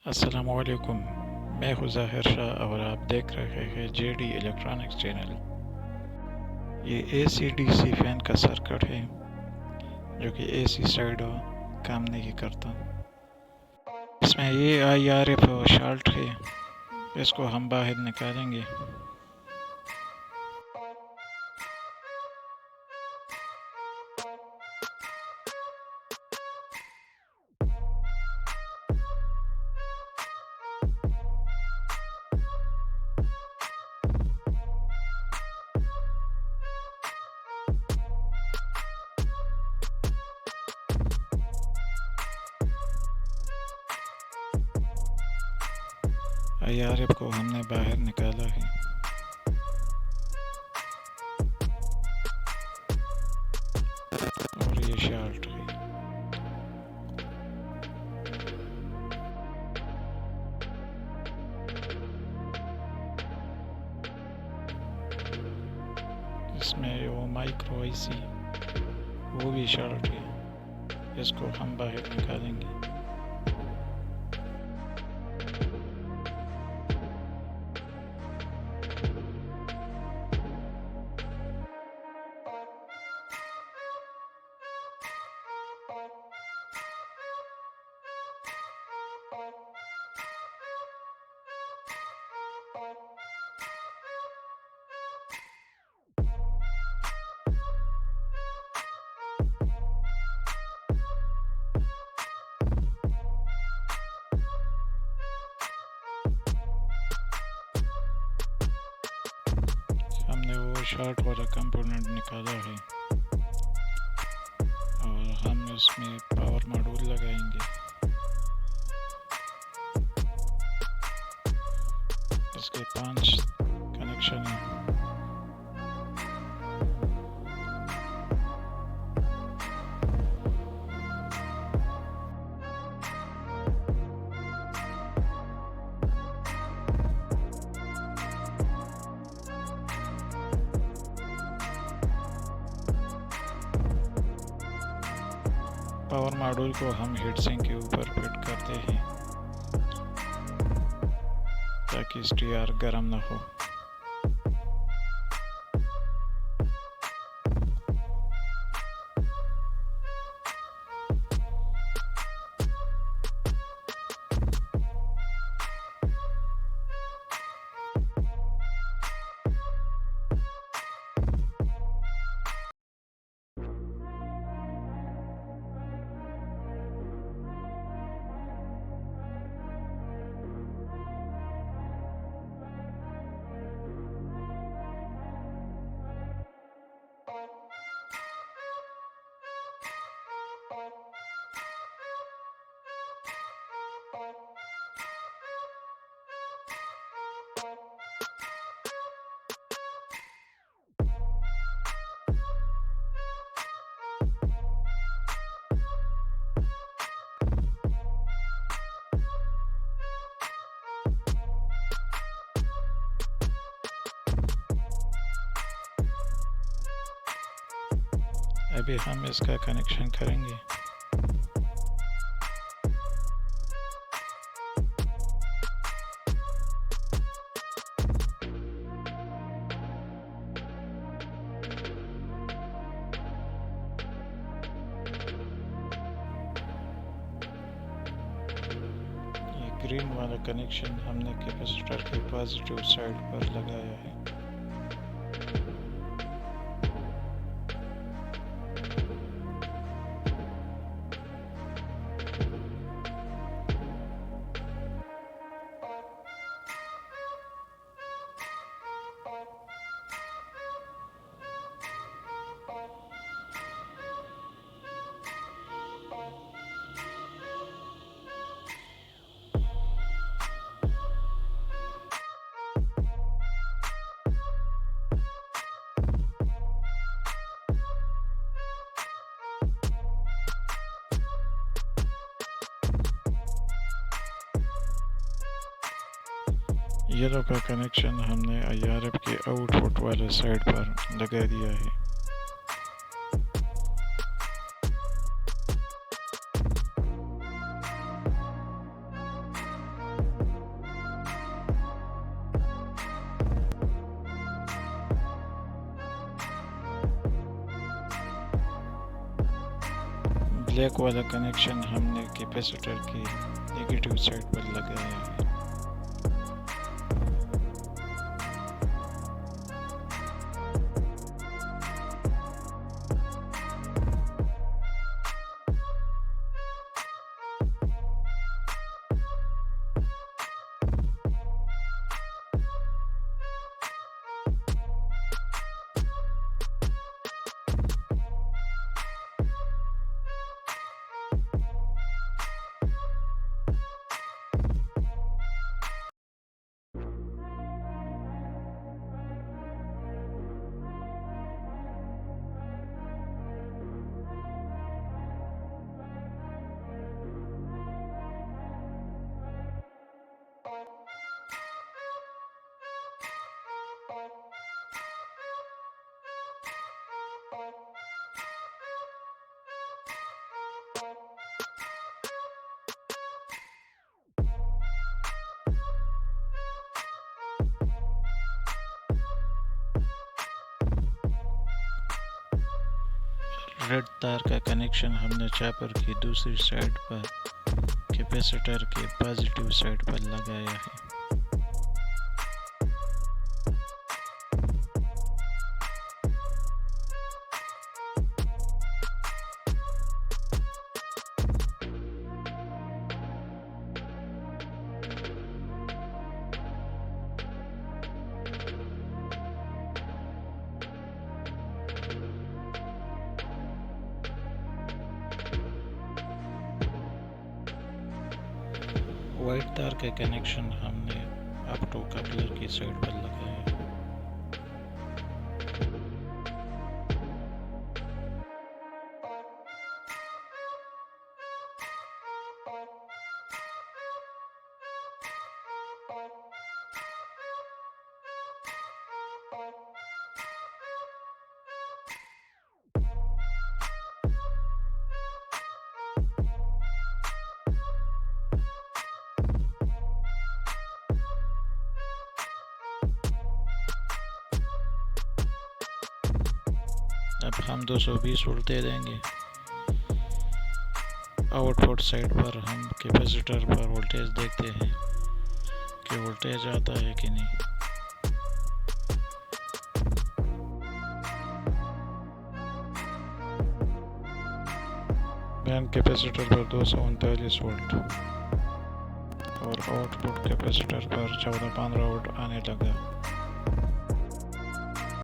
अस्सलामुअलैकुम। मैं हूँ ज़ाहिर शाह और आप देख रहे हैं जेडी इलेक्ट्रॉनिक्स चैनल। ये AC/DC फ़ैन का सर्किट है जो कि AC साइड काम नहीं करता। इसमें ये IRF शॉर्ट है, इसको हम बाहर निकालेंगे। IRF को हमने बाहर निकाला है। और ये शॉर्ट है। इसमें वो माइक्रो IC वो भी शॉर्ट है, इसको हम बाहर निकालेंगे। हमने वो शॉर्ट वाला कंपोनेंट निकाला है और हम उसमें पावर मॉड्यूल लगाएंगे। इसके 5 कनेक्शन हैं। पावर मॉड्यूल को हम हीट सिंक के ऊपर फिट करते हैं ताकि STR गर्म ना हो। अभी हम इसका कनेक्शन करेंगे। ये ग्रीन वाला कनेक्शन हमने कैपेसिटर के पॉजिटिव साइड पर लगाया है। येलो का कनेक्शन हमने IRF के आउटपुट वाले साइड पर लगा दिया है। ब्लैक वाला कनेक्शन हमने कैपेसिटर की नेगेटिव साइड पर लगाया है। रेड तार का कनेक्शन हमने चापर की दूसरी साइड पर कैपेसिटर के पॉजिटिव साइड पर लगाया है। वाइट तार के कनेक्शन हमने ऑप्टो कपलर की साइड पर लगाया है। अब हम 220 वोल्ट दे देंगे। आउटपुट साइड पर हम कैपेसिटर पर वोल्टेज देखते हैं कि वोल्टेज आता है कि नहीं। मेन कैपेसिटर पर 239 वोल्ट और आउटपुट कैपेसिटर पर 14-15 वोल्ट आने लगा।